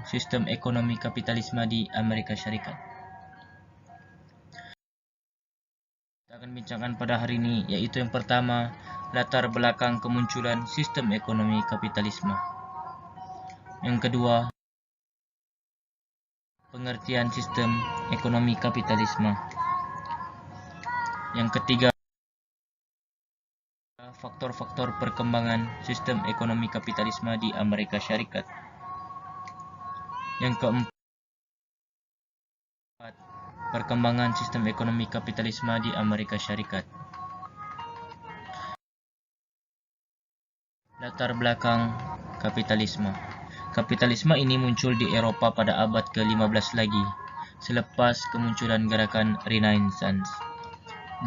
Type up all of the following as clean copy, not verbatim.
sistem ekonomi kapitalisme di Amerika Syarikat. Kita akan bincangkan pada hari ini, yaitu yang pertama, latar belakang kemunculan sistem ekonomi kapitalisme. Yang kedua, pengertian sistem ekonomi kapitalisme. Yang ketiga, faktor-faktor perkembangan sistem ekonomi kapitalisme di Amerika Syarikat. Yang keempat, perkembangan sistem ekonomi kapitalisme di Amerika Syarikat. Latar belakang kapitalisme. Kapitalisme ini muncul di Eropa pada abad ke-15 lagi, selepas kemunculan gerakan Renaissance.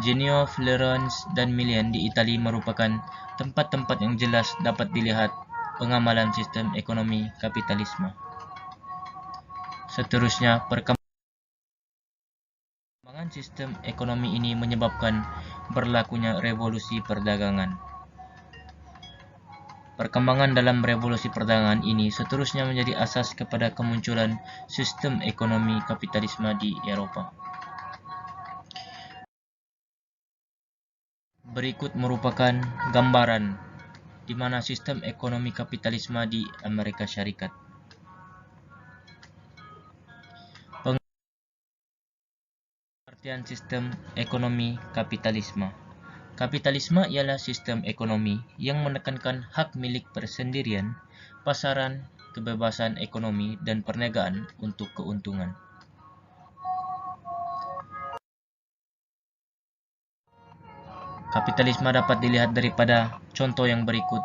Genio, Florence, dan Milan di Italia merupakan tempat-tempat yang jelas dapat dilihat pengamalan sistem ekonomi kapitalisme. Seterusnya, perkembangan sistem ekonomi ini menyebabkan berlakunya revolusi perdagangan. Perkembangan dalam revolusi perdagangan ini seterusnya menjadi asas kepada kemunculan sistem ekonomi kapitalisme di Eropa. Berikut merupakan gambaran di mana sistem ekonomi kapitalisme di Amerika Syarikat. Pengertian sistem ekonomi kapitalisme. Kapitalisme ialah sistem ekonomi yang menekankan hak milik persendirian, pasaran, kebebasan ekonomi, dan perniagaan untuk keuntungan. Kapitalisme dapat dilihat daripada contoh yang berikut,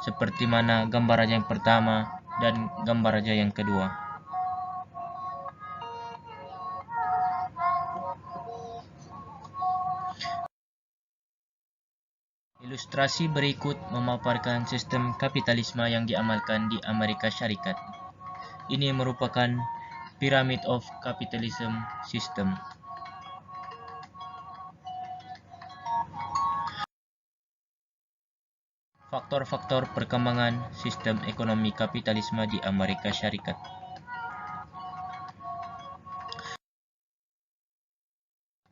seperti mana gambar raja yang pertama dan gambar raja yang kedua. Ilustrasi berikut memaparkan sistem kapitalisme yang diamalkan di Amerika Syarikat. Ini merupakan Pyramid of Capitalism System. Faktor-faktor perkembangan sistem ekonomi kapitalisme di Amerika Syarikat.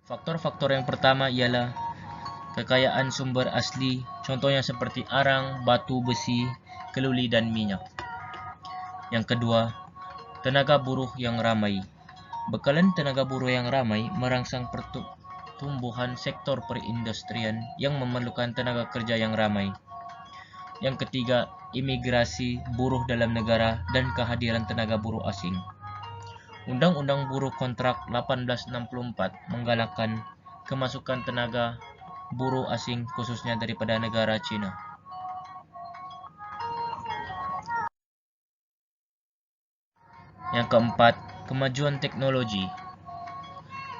Faktor-faktor yang pertama ialah kekayaan sumber asli, contohnya seperti arang, batu, besi, keluli, dan minyak. Yang kedua, tenaga buruh yang ramai. Bekalan tenaga buruh yang ramai merangsang pertumbuhan sektor perindustrian yang memerlukan tenaga kerja yang ramai. Yang ketiga, imigrasi buruh dalam negara dan kehadiran tenaga buruh asing. Undang-Undang Buruh Kontrak 1864 menggalakkan kemasukan tenaga buruh asing khususnya daripada negara China. Yang keempat, kemajuan teknologi.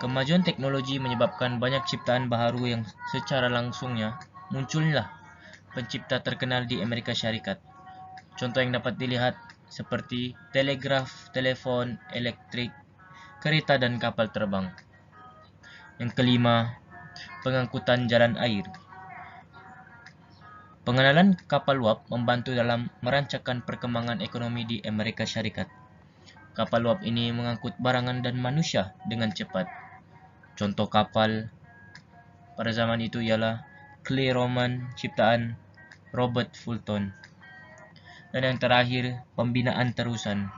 Kemajuan teknologi menyebabkan banyak ciptaan baharu yang secara langsungnya muncullah pencipta terkenal di Amerika Syarikat. Contoh yang dapat dilihat seperti telegraf, telepon, elektrik, kereta dan kapal terbang. Yang kelima, pengangkutan jalan air. Pengenalan kapal uap membantu dalam merancangkan perkembangan ekonomi di Amerika Syarikat. Kapal uap ini mengangkut barangan dan manusia dengan cepat. Contoh kapal pada zaman itu ialah Clay Roman ciptaan Robert Fulton. Dan yang terakhir, pembinaan terusan.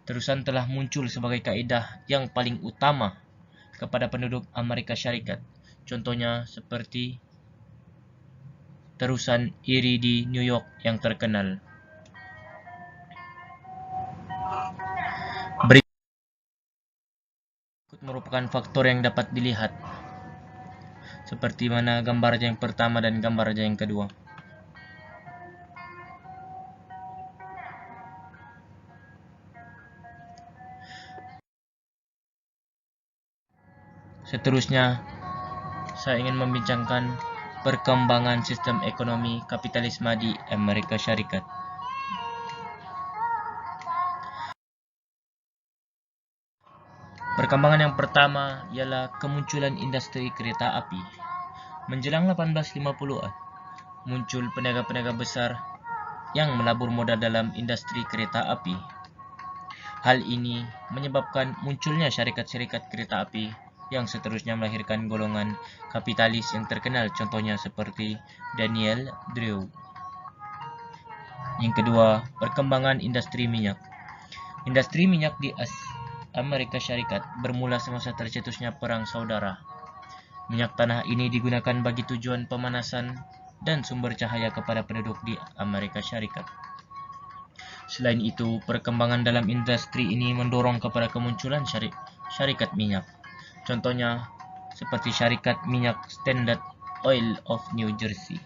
Terusan telah muncul sebagai kaedah yang paling utama kepada penduduk Amerika Syarikat. Contohnya seperti terusan Erie di New York yang terkenal. Berikut merupakan faktor yang dapat dilihat, seperti mana gambar raja yang pertama dan gambar raja yang kedua. Seterusnya, saya ingin membincangkan perkembangan sistem ekonomi kapitalisme di Amerika Syarikat. Perkembangan yang pertama ialah kemunculan industri kereta api. Menjelang 1850-an, muncul peniaga-peniaga besar yang melabur modal dalam industri kereta api. Hal ini menyebabkan munculnya syarikat-syarikat kereta api yang seterusnya melahirkan golongan kapitalis yang terkenal, contohnya seperti Daniel Drew. Yang kedua, perkembangan industri minyak. Industri minyak di Amerika Syarikat bermula semasa tercetusnya Perang Saudara. Minyak tanah ini digunakan bagi tujuan pemanasan dan sumber cahaya kepada penduduk di Amerika Syarikat. Selain itu, perkembangan dalam industri ini mendorong kepada kemunculan syarikat minyak. Contohnya seperti syarikat minyak Standard Oil of New Jersey.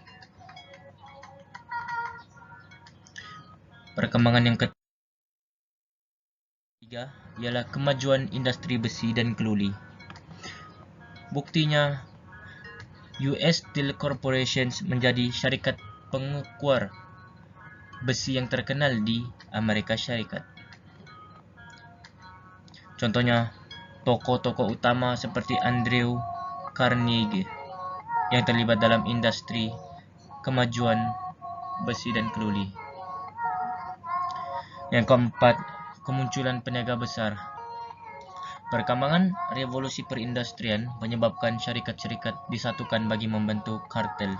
Perkembangan yang ketiga ialah kemajuan industri besi dan keluli. Buktinya, US Steel Corporation menjadi syarikat pengukur besi yang terkenal di Amerika Syarikat. Contohnya, tokoh-tokoh utama seperti Andrew Carnegie yang terlibat dalam industri kemajuan besi dan keluli. Yang keempat, kemunculan peniaga besar. Perkembangan revolusi perindustrian menyebabkan syarikat-syarikat disatukan bagi membentuk kartel.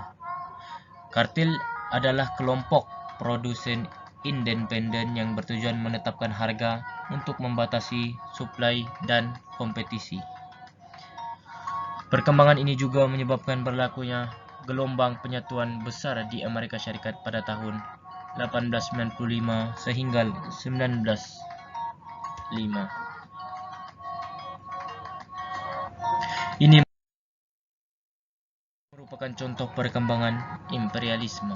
Kartel adalah kelompok produsen independen yang bertujuan menetapkan harga untuk membatasi suplai dan kompetisi. Perkembangan ini juga menyebabkan berlakunya gelombang penyatuan besar di Amerika Syarikat pada tahun 1895 sehingga 1905. Ini merupakan contoh perkembangan imperialisme,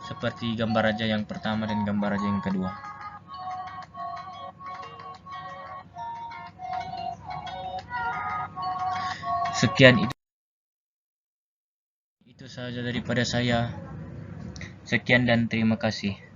seperti gambar raja yang pertama dan gambar raja yang kedua. Sekian itu saja daripada saya. Sekian dan terima kasih.